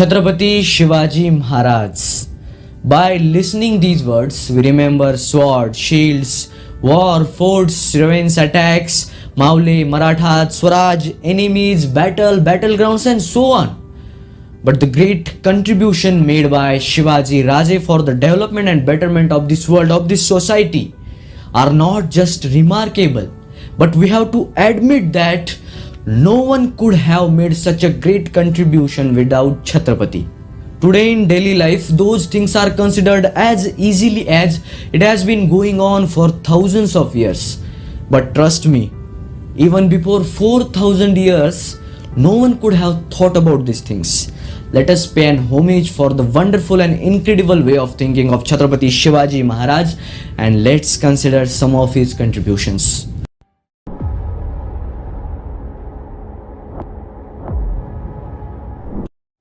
Chhatrapati Shivaji Maharaj. By listening these words, we remember swords, shields, war, forts, ravens, attacks, Maule, Marathas, Swaraj, enemies, battlegrounds, and so on. But the great contribution made by Shivaji Raje for the development and betterment of this world, of this society, are not just remarkable, but we have to admit that no one could have made such a great contribution without Chhatrapati. Today in daily life, those things are considered as easily as it has been going on for thousands of years. But trust me, even before 4,000 years, no one could have thought about these things. Let us pay an homage for the wonderful and incredible way of thinking of Chhatrapati Shivaji Maharaj, and let's consider some of his contributions.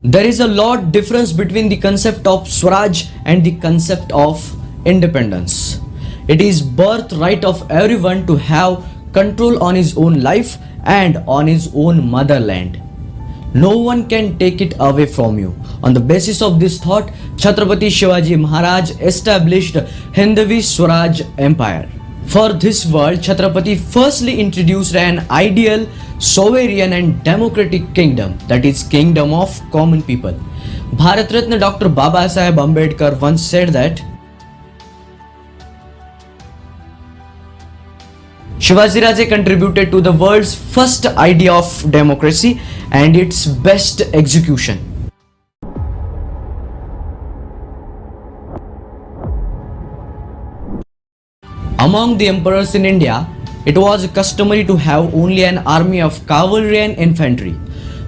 There is a lot difference between the concept of Swaraj and the concept of independence. It is birthright of everyone to have control on his own life and on his own motherland. No one can take it away from you. On the basis of this thought, Chhatrapati Shivaji Maharaj established Hindvi Swaraj Empire. For this world, Chhatrapati firstly introduced an ideal, sovereign and democratic kingdom, that is kingdom of common people. Bharat Ratna Dr. Baba Saheb Ambedkar once said that Shivaji Raje contributed to the world's first idea of democracy and its best execution. Among the emperors in India, it was customary to have only an army of cavalry and infantry.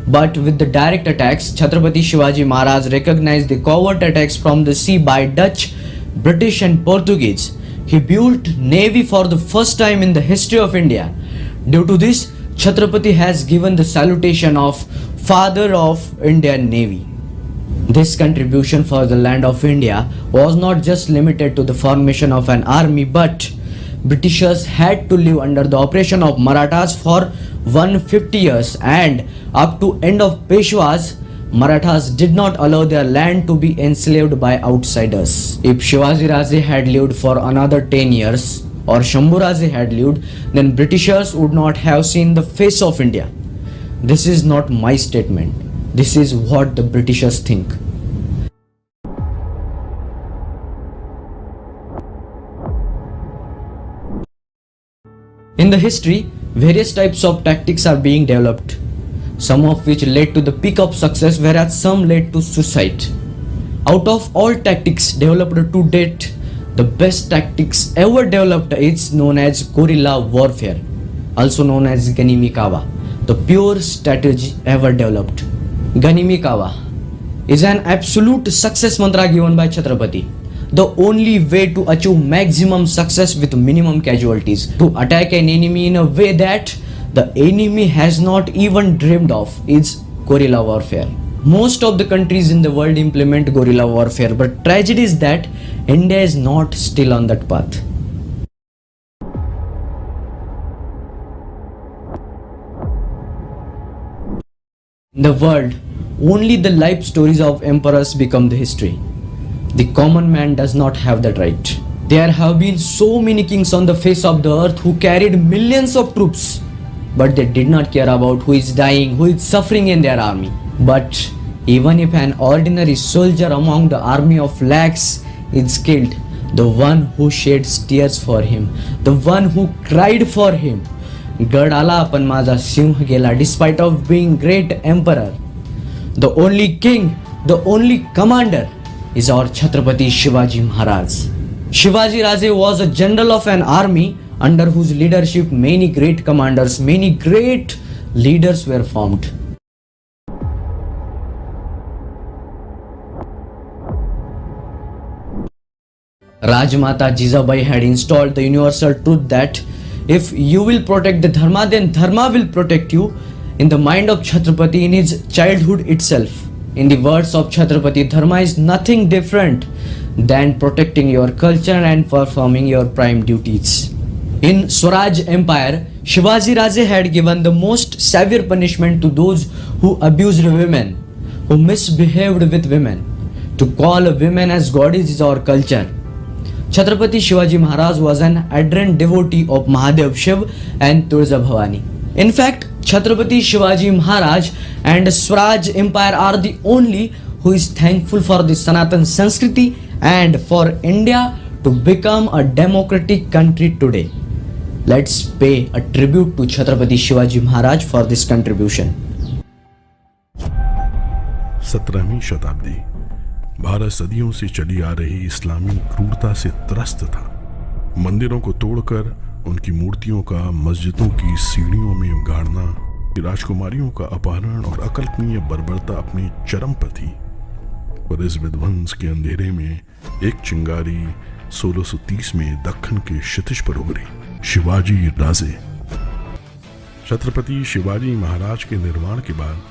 But with the direct attacks, Chhatrapati Shivaji Maharaj recognized the covert attacks from the sea by Dutch, British and Portuguese. He built navy for the first time in the history of India. Due to this, Chhatrapati has given the salutation of Father of Indian Navy. This contribution for the land of India was not just limited to the formation of an army, but Britishers had to live under the oppression of Marathas for 150 years, and up to end of Peshwas, Marathas did not allow their land to be enslaved by outsiders. If Shivaji Raje had lived for another 10 years or Shambhu Raje had lived, then Britishers would not have seen the face of India. This is not my statement. This is what the Britishers think. In the history, various types of tactics are being developed, some of which led to the peak of success, whereas some led to suicide. Out of all tactics developed to date, the best tactics ever developed is known as guerrilla warfare, also known as Ganimi Kawa, the pure strategy ever developed. Ganimi Kawa is an absolute success mantra given by Chhatrapati. The only way to achieve maximum success with minimum casualties, to attack an enemy in a way that the enemy has not even dreamed of, is guerrilla warfare. Most of the countries in the world implement guerrilla warfare, but tragedy is that India is not still on that path. In the world, only the life stories of emperors become the history. The common man does not have that right. There have been so many kings on the face of the earth who carried millions of troops, but they did not care about who is dying, who is suffering in their army. But even if an ordinary soldier among the army of lakhs is killed, the one who sheds tears for him, the one who cried for him, Gadala पण माझा सिंह गेला, despite of being great emperor, the only king, the only commander is our Chhatrapati Shivaji Maharaj. Shivaji Raje was a general of an army under whose leadership many great commanders, many great leaders were formed. Rajmata Jizabai had installed the universal truth that if you will protect the Dharma, then Dharma will protect you in the mind of Chhatrapati in his childhood itself. In the words of Chhatrapati, Dharma is nothing different than protecting your culture and performing your prime duties. In Swaraj Empire, Shivaji Raje had given the most severe punishment to those who abused women, who misbehaved with women. To call women as goddesses is our culture. Chhatrapati Shivaji Maharaj was an ardent devotee of Mahadev Shiv and Tulsa Bhavani. In fact, Chhatrapati Shivaji Maharaj and Swaraj Empire are the only who is thankful for the Sanatan Sanskriti and for India to become a democratic country today. Let's pay a tribute to Chhatrapati Shivaji Maharaj for this contribution. 17वीं शताब्दी भारत सदियों से चली आ रही इस्लामी क्रूरता से त्रस्त था। मंदिरों को तोड़कर उनकी मूर्तियों का मस्जिदों की सीढ़ियों में उगाड़ना, राजकुमारियों का अपहरण और अकल्पनीय बर्बरता अपनी चरम पर थी। पर इस विध्वंस के अंधेरे में एक चिंगारी 1630 में दक्खन के क्षितिज पर उभरी। शिवाजी राजे। छत्रपति शिवाजी महाराज के निर्माण के बाद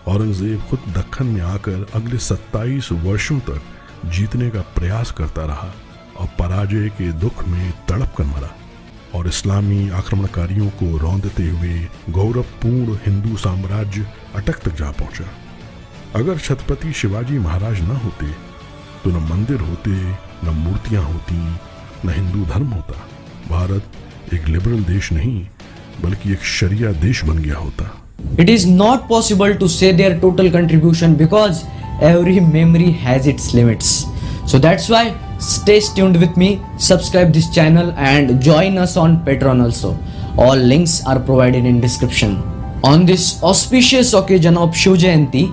औरंगजेब खुद दक्खन में आकर अगले 27 वर्षों तक जीतने का प्रयास करता रहा और पराजय के दुख में तड़प कर मरा और इस्लामी आक्रमणकारियों को रौंदते हुए गौरवपूर्ण हिंदू साम्राज्य अटक तक जा पहुंचा। अगर छत्रपति शिवाजी महाराज न होते तो न मंदिर होते, न मूर्तियां होती, न हिंदू धर्म होता। भारत एक लिबरल देश नहीं बल्कि एक शरिया देश बन गया होता। It is not possible to say their total contribution because every memory has its limits. So that's why stay tuned with me, subscribe this channel and join us on Patreon also. All links are provided in description. On this auspicious occasion of Shiv Jayanti,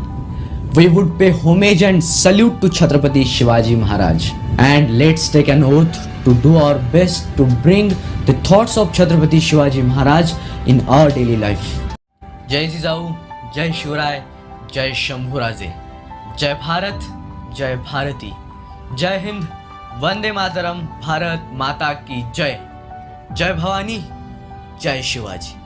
we would pay homage and salute to Chhatrapati Shivaji Maharaj. And let's take an oath to do our best to bring the thoughts of Chhatrapati Shivaji Maharaj in our daily life. जय जिजाऊ, जय शिवराय, जय शंभुराजे, जय भारत, जय भारती, जय हिंद, वंदे मातरम, भारत माता की जय, जय भवानी, जय शिवाजी।